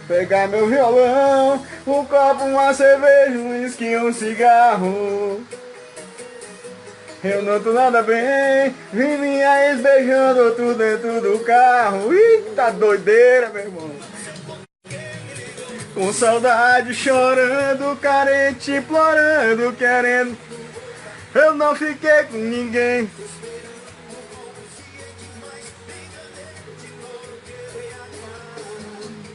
Pegar meu violão, um copo, uma cerveja, um uísque, um cigarro. Eu não tô nada bem, vi minha ex beijando outro dentro do carro. Eita doideira, meu irmão. Com saudade, chorando, carente, implorando, querendo. Eu não fiquei com ninguém.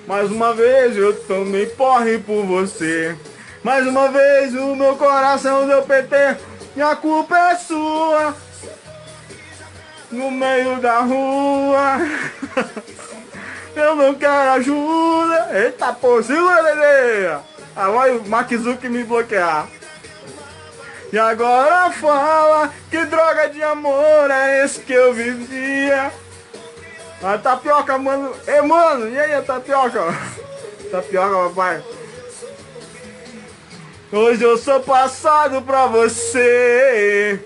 Mais uma vez eu tomei porre por você. Mais uma vez o meu coração deu PT. E a culpa é sua. No meio da rua. Eu não quero ajuda. Eita, pô, segura, Dedê. Ah, vai o Mark Zuckerberg me bloquear. E agora fala que droga de amor é esse que eu vivia. A tapioca, mano. Ei, mano, e aí a tapioca? Tapioca, papai. Hoje eu sou passado pra você.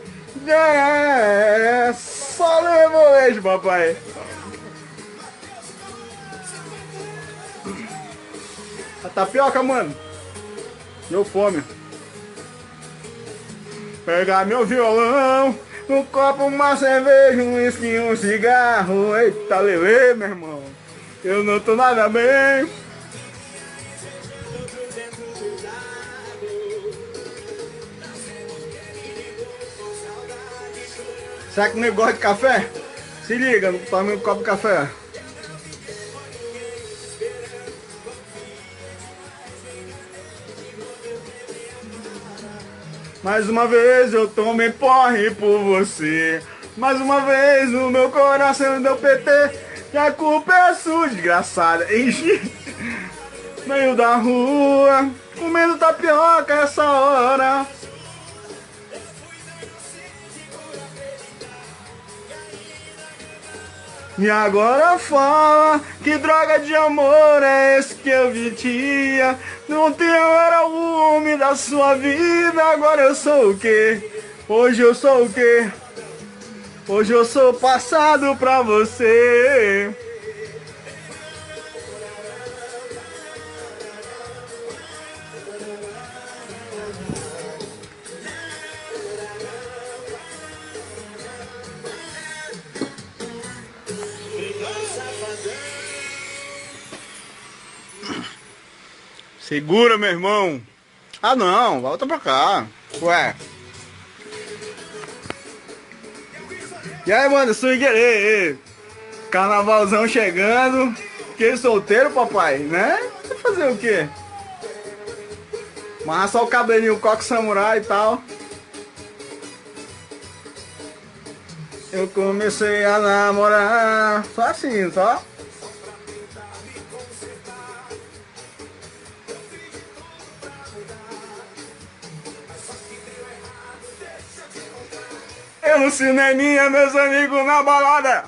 É, só levoejo, papai. A tapioca, mano. Deu fome. Pegar meu violão, um copo, uma cerveja, um uísque, um cigarro. Eita, lelê, meu irmão. Eu não tô nada bem. Será que o nego gosta de café? Se liga, tome um copo de café. Mais uma vez eu tomei porre por você. Mais uma vez o meu coração deu PT. E a culpa é sua, desgraçada. Ixi. Meio da rua, comendo tapioca essa hora. E agora fala que droga de amor é esse que eu vestia. Ontem eu era o homem da sua vida, agora eu sou o quê? Hoje eu sou o quê? Hoje eu sou passado pra você. Segura, meu irmão. Ah, não, volta pra cá. Ué. E aí, mano, swingueirê. Carnavalzão chegando. Fiquei solteiro, papai, né? Vai fazer o quê? Amarrar só o cabelinho, o coque samurai e tal. Eu comecei a namorar. Só assim, só. Eu no cineminha, meus amigos na balada.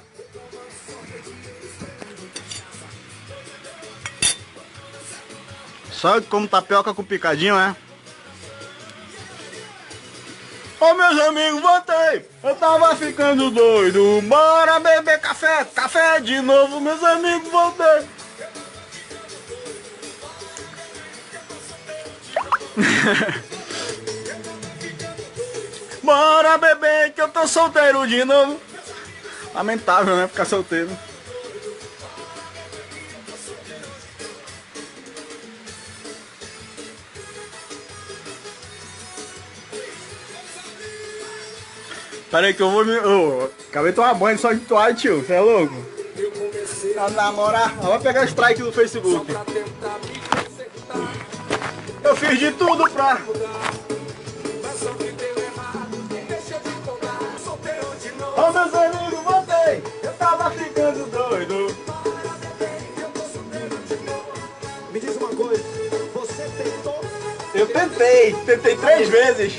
Só como tapioca com picadinho, é? Ô, meus amigos, voltei. Eu tava ficando doido. Bora beber café, café de novo, meus amigos, voltei. Bora beber que eu tô solteiro de novo. Lamentável, né? Ficar solteiro. Pera aí que eu vou me... acabei de tomar banho só de toalha, tio. Você é louco? A namorar. Vai pegar strike no Facebook. Eu fiz de tudo pra... Ô, meus amigos, voltei. Eu tava ficando doido. Me diz uma coisa. Você tentou? Eu tentei. Tentei 3 vezes.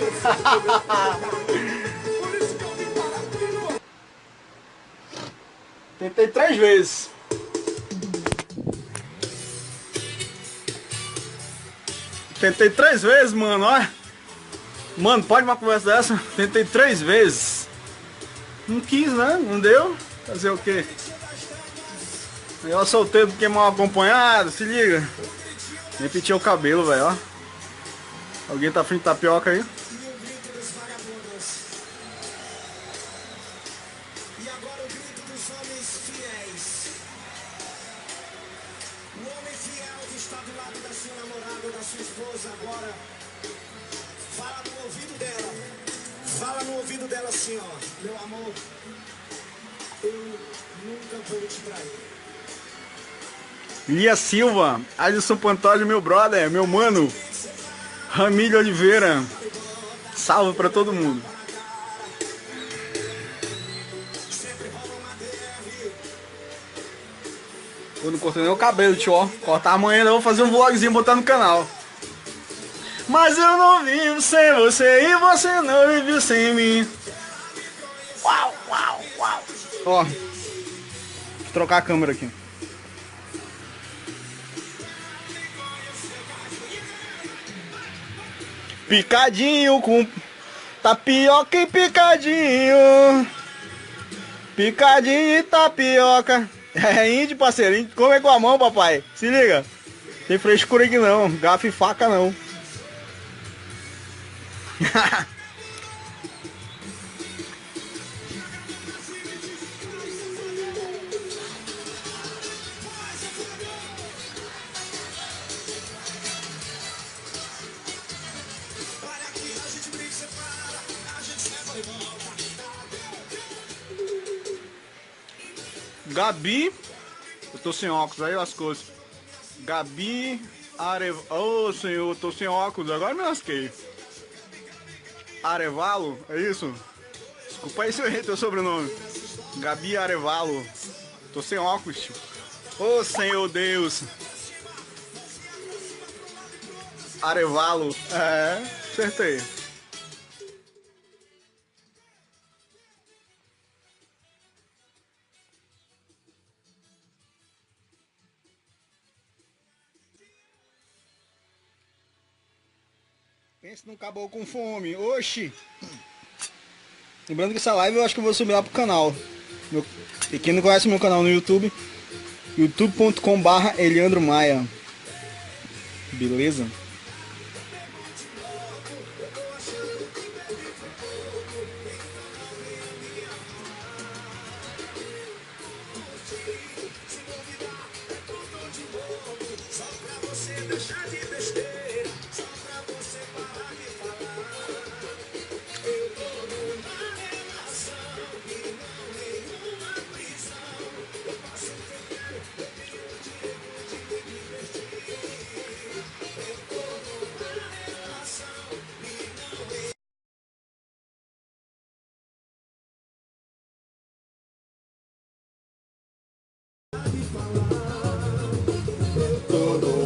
Tentei 3 vezes. Tentei 3 vezes, mano, olha. Mano, pode uma conversa dessa? Tentei 3 vezes. Não quis, né? Não deu? Fazer o quê? Eu solteiro porque mal acompanhado, se liga. Repetir o cabelo, velho, ó. Alguém tá frente de tapioca aí? Fala no ouvido dela assim, ó. Meu amor, eu nunca vou te trair. Lia Silva, Alisson Pantoja, meu brother, meu mano. Ramílio Oliveira. Salve pra todo mundo. Eu não cortei nem o cabelo, tio, ó. Cortar amanhã, eu vou fazer um vlogzinho e botar no canal. Mas eu não vivo sem você e você não vive sem mim. Uau, uau, uau. Ó, deixa eu trocar a câmera aqui. Picadinho com tapioca e picadinho. Picadinho e tapioca. É índio, parceiro. Come com a mão, papai. Se liga. Tem frescura aqui não. Garfo e faca não. Gabi, eu tô sem óculos, aí as coisas. Gabi Arevalo, oh senhor, eu tô sem óculos, agora me lasquei. Arevalo, é isso? Desculpa aí se eu errei teu sobrenome. Gabi Arevalo, tô sem óculos, tio. Oh senhor Deus. Arevalo, acertei. Pense num caboclo com fome. Oxi! Lembrando que essa live eu acho que eu vou subir lá pro canal. E quem não conhece o meu canal no YouTube, youtube.com/Eliandro Maia. Beleza?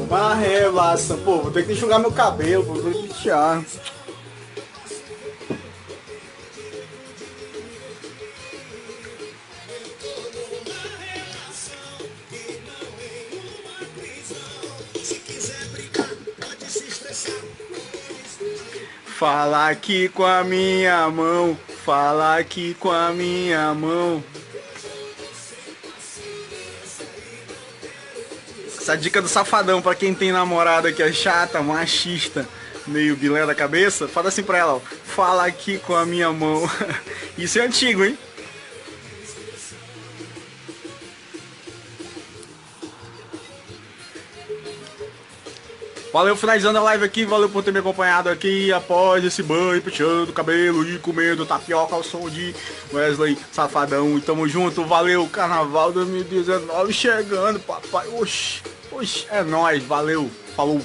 Uma relação. Pô, vou ter que enxugar meu cabelo, vou ter que pentear. Fala aqui com a minha mão, fala aqui com a minha mão. Essa dica do safadão pra quem tem namorada que é chata, machista, meio bilé da cabeça, fala assim pra ela, ó, fala aqui com a minha mão. Isso é antigo, hein? Valeu, finalizando a live aqui, valeu por ter me acompanhado aqui após esse banho, puxando o cabelo e comendo tapioca ao som de Wesley Safadão. E tamo junto, valeu, Carnaval 2019 chegando, papai. Oxi, oxi, é nóis, valeu, falou.